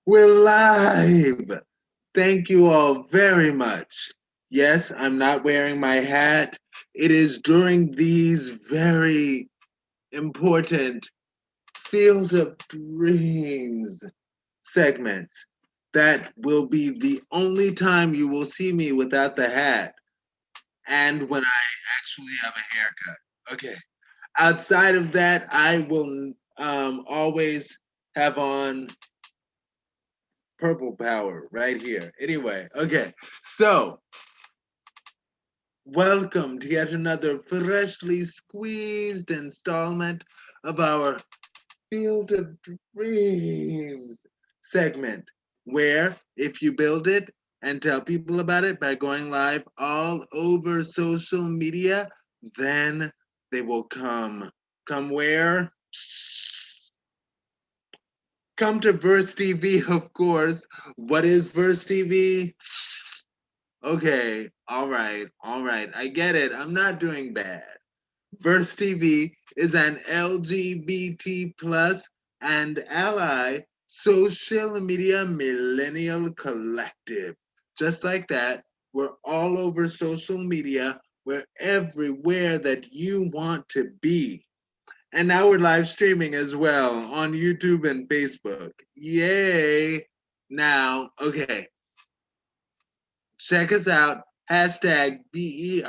We're live. Thank you all very much. Yes, I'm not wearing my hat. It is during these very important Field of Dreams segments that will be the only time you will see me without the hat and when I actually have a haircut. Okay. Outside of that, I will always have on purple power right here. Anyway, okay. So, welcome to yet another freshly squeezed installment of our Field of Dreams segment, where if you build it and tell people about it by going live all over social media, then they will come. Come where? Come to Verse TV, of course. What is Verse TV? Okay, all right. I get it. I'm not doing bad. Verse TV is an LGBT plus and ally social media millennial collective. Just like that, we're all over social media. We're everywhere that you want to be. And now we're live streaming as well on YouTube and Facebook. Yay! Now, okay, check us out. Hashtag BERSTEAV.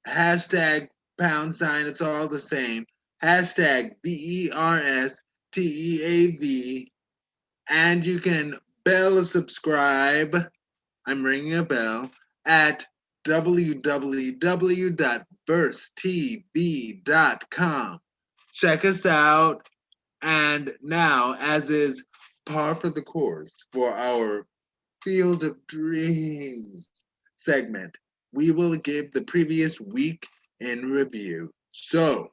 Hashtag pound sign. It's all the same. Hashtag BERSTEAV. And you can bell subscribe. I'm ringing a bell at www.bursttv.com. Check us out. And now, as is par for the course for our Field of Dreams segment, we will give the previous week in review. So,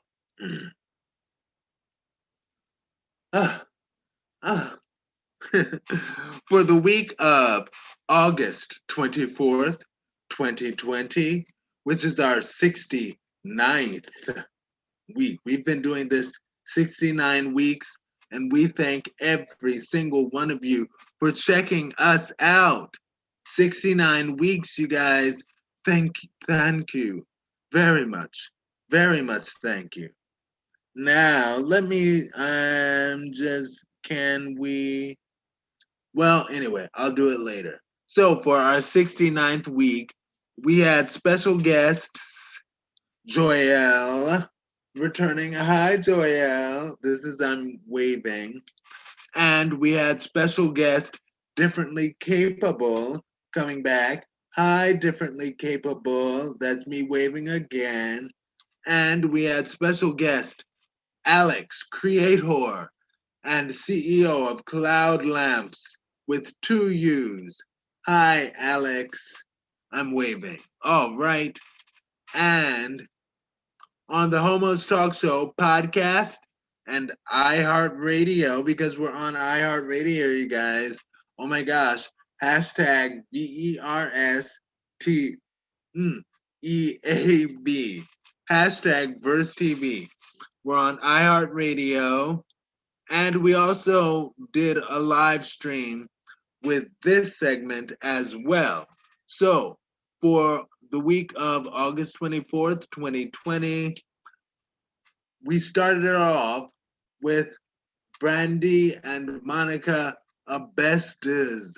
ah, ah, for the week of August 24th, 2020, which is our 69th week. We've been doing this 69 weeks, and we thank every single one of you for checking us out. 69 weeks, you guys. Thank you very much. Very much thank you. Now, let me just can we well, anyway, I'll do it later. So, for our 69th week, we had special guests Joelle returning. Hi, Joelle. This is I'm waving. And we had special guest Differently Capable coming back. Hi, Differently Capable. That's me waving again. And we had special guest Alex, creator and CEO of Cloud Lamps with two U's. Hi, Alex. I'm waving. All right. And on the Homos Talk Show podcast and iHeartRadio, because we're on iHeartRadio, you guys. Oh my gosh. Hashtag BERSTEAB. Hashtag Verse TV. We're on iHeartRadio. And we also did a live stream with this segment as well. So for the week of August 24th, 2020, we started it off with Brandy and Monica, a besties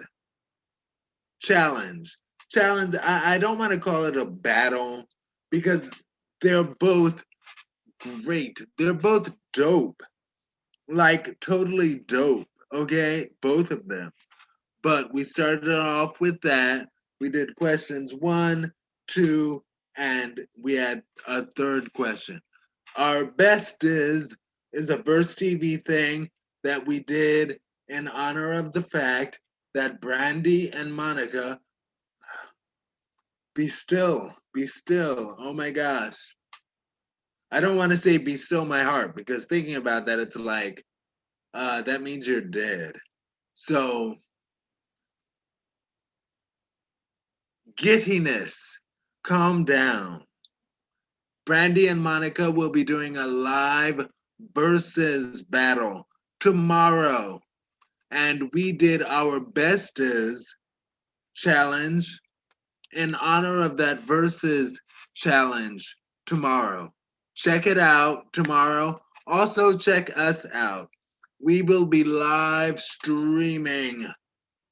challenge. Challenge, I don't want to call it a battle because they're both great. They're both dope. Like totally dope. Okay, both of them. But we started off with that. We did questions one, two, and we had a third question. Our best is a Verse TV thing that we did in honor of the fact that Brandy and Monica be still, be still. Oh my gosh. I don't want to say be still my heart because thinking about that, it's like, that means you're dead. So gittiness, calm down. Brandy and Monica will be doing a live versus battle tomorrow. And we did our bestest challenge in honor of that versus challenge tomorrow. Check it out tomorrow. Also, check us out. We will be live streaming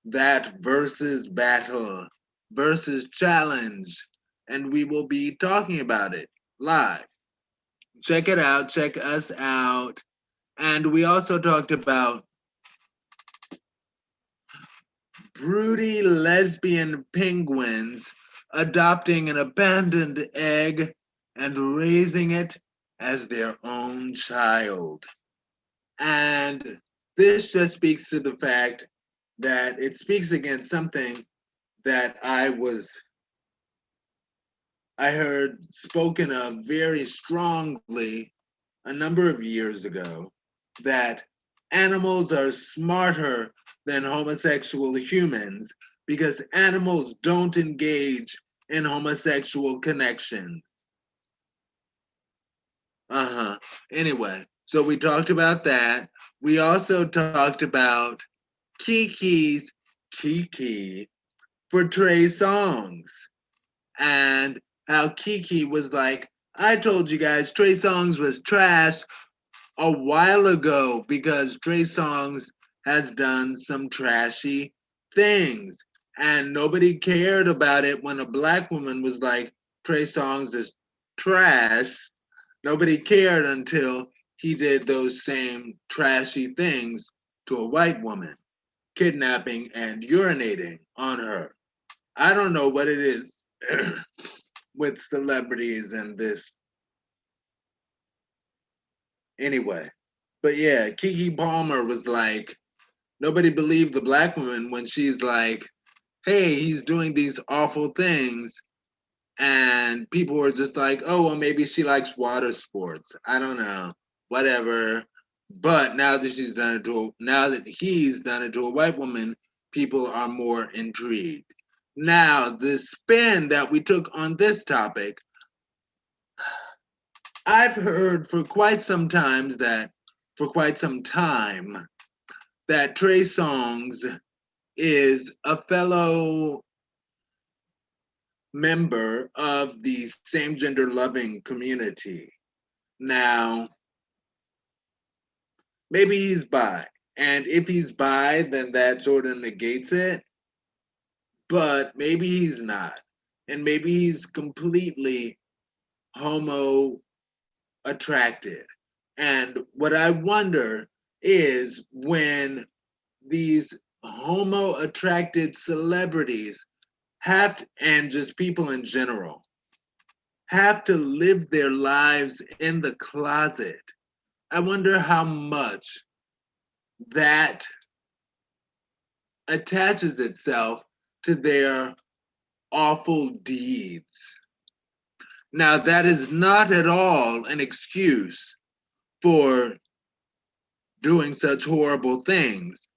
that versus battle, versus challenge, and we will be talking about it live. Check it out, check us out. And we also talked about broody lesbian penguins adopting an abandoned egg and raising it as their own child. And this just speaks to the fact that it speaks against something that I heard spoken of very strongly a number of years ago, that animals are smarter than homosexual humans because animals don't engage in homosexual connections. Anyway, so we talked about that. We also talked about Kiki for Trey Songz, and how Kiki was like, I told you guys Trey Songz was trash a while ago because Trey Songz has done some trashy things. And nobody cared about it when a black woman was like, Trey Songz is trash. Nobody cared until he did those same trashy things to a white woman, kidnapping and urinating on her. I don't know what it is with celebrities and this. Anyway, but yeah, Kiki Palmer was like, nobody believed the black woman when she's like, hey, he's doing these awful things. And people were just like, oh, well, maybe she likes water sports. I don't know, whatever. But now that now that he's done it to a white woman, people are more intrigued. Now, the spin that we took on this topic, I've heard for quite some time that Trey Songz is a fellow member of the same gender loving community. Now, maybe he's bi. And if he's bi, then that sort of negates it. But maybe he's not. And maybe he's completely homo attracted. And what I wonder is when these homo attracted celebrities have to, and just people in general, have to live their lives in the closet. I wonder how much that attaches itself to their awful deeds. Now, that is not at all an excuse for doing such horrible things.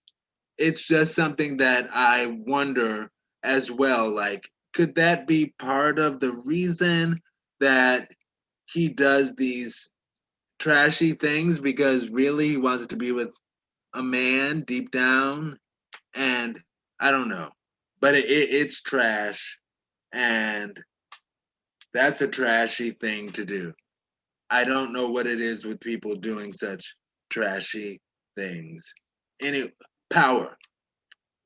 It's just something that I wonder as well. Like, could that be part of the reason that he does these trashy things? Because really he wants to be with a man deep down? And I don't know. But it's trash. And that's a trashy thing to do. I don't know what it is with people doing such trashy things. Any power.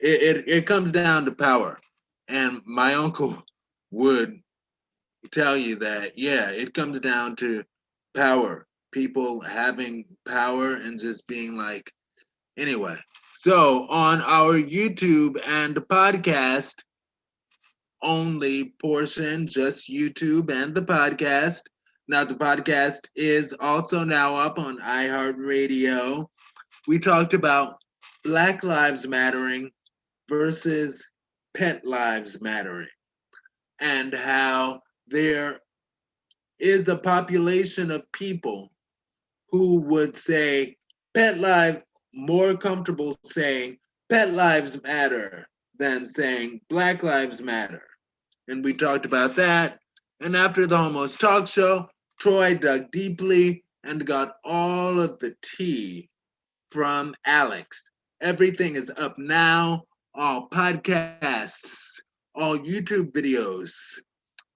It comes down to power. And my uncle would tell you that, yeah, it comes down to power. People having power and just being like, anyway. So on our YouTube and podcast only portion, just YouTube and the podcast. Now, the podcast is also now up on iHeartRadio. We talked about Black Lives Mattering versus Pet Lives Mattering, and how there is a population of people who would say pet life, more comfortable saying pet lives matter than saying Black Lives Matter. And we talked about that. And after the Homos Talk Show, Troy dug deeply and got all of the tea from Alex. Everything is up now. All podcasts, all YouTube videos,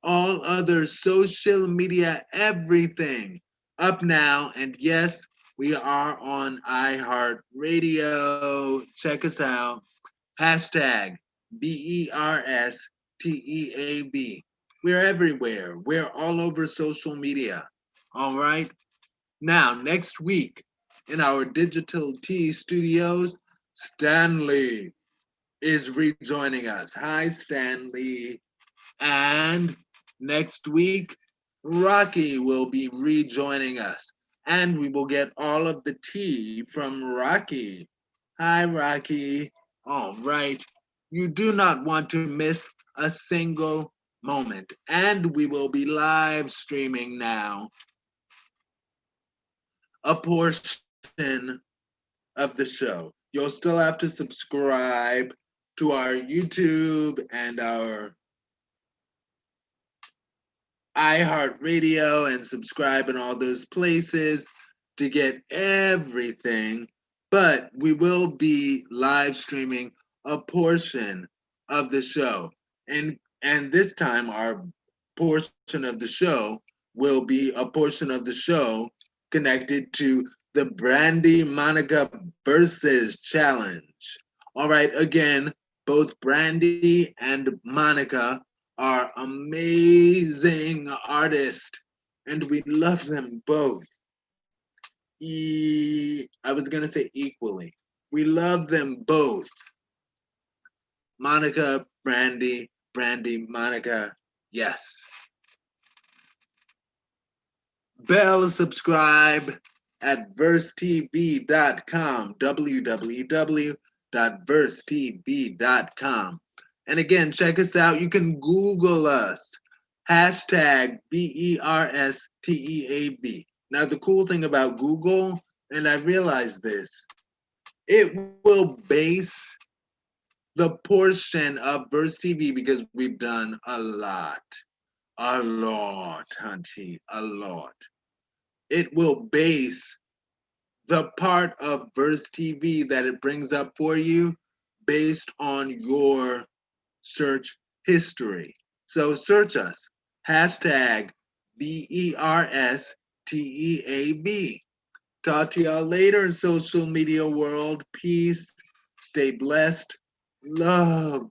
all other social media, everything up now. And yes, we are on iHeartRadio. Check us out. Hashtag BERSTEAB. We're everywhere. We're all over social media. All right. Now, next week in our Digital T studios, Stanley is rejoining us. Hi, Stanley. And next week, Rocky will be rejoining us. And we will get all of the tea from Rocky. Hi, Rocky. All right. You do not want to miss a single moment. And we will be live streaming now a portion of the show. You'll still have to subscribe to our YouTube and our iHeartRadio and subscribe in all those places to get everything. But we will be live streaming a portion of the show. And this time our portion of the show will be a portion of the show connected to the Brandy Monica Versus Challenge. All right, again, both Brandy and Monica are amazing artists, and we love them both. I was gonna say equally. We love them both. Monica, Brandy, Brandy, Monica, yes. Bell subscribe at versetv.com, www.versetv.com. And again, check us out. You can Google us. Hashtag BERSTEAB. Now, the cool thing about Google, and I realized this, it will base the portion of Verse TV because we've done a lot, Hunty, a lot. It will base the part of Verse TV that it brings up for you based on your search history. So search us, hashtag BERSTEAB. Talk to y'all later, social media world. Peace. Stay blessed. Love.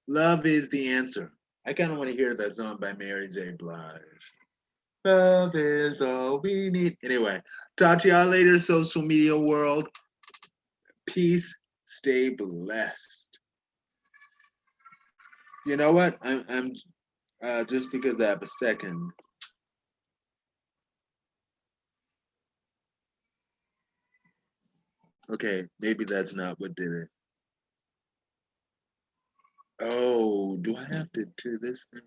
Love is the answer. I kind of want to hear that song by Mary J. Blige. Love is all we need. Anyway, talk to y'all later, social media world. Peace. Stay blessed. You know what? I'm just because I have a second. Okay, maybe that's not what did it. Oh, do I have to do this thing?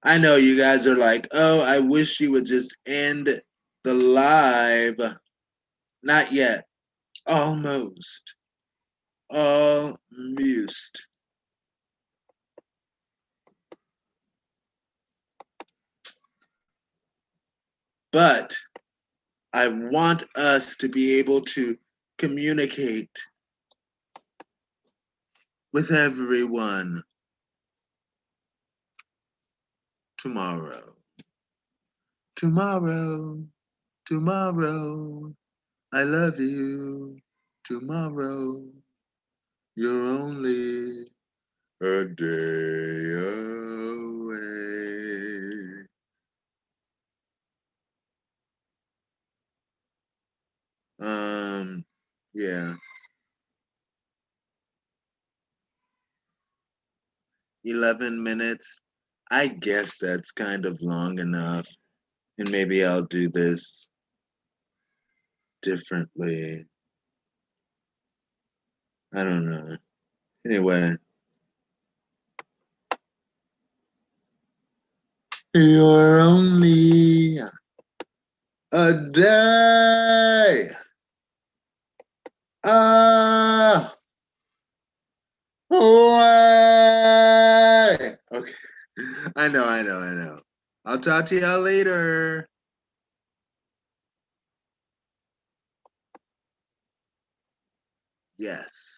I know you guys are like, oh, I wish you would just end the live. Not yet. Almost. Almost. But I want us to be able to communicate with everyone tomorrow. Tomorrow. Tomorrow. I love you. Tomorrow. You're only a day away. Yeah. 11 minutes. I guess that's kind of long enough. And maybe I'll do this differently. I don't know. Anyway. You're only a day away. Okay. I know. I'll talk to y'all later. Yes.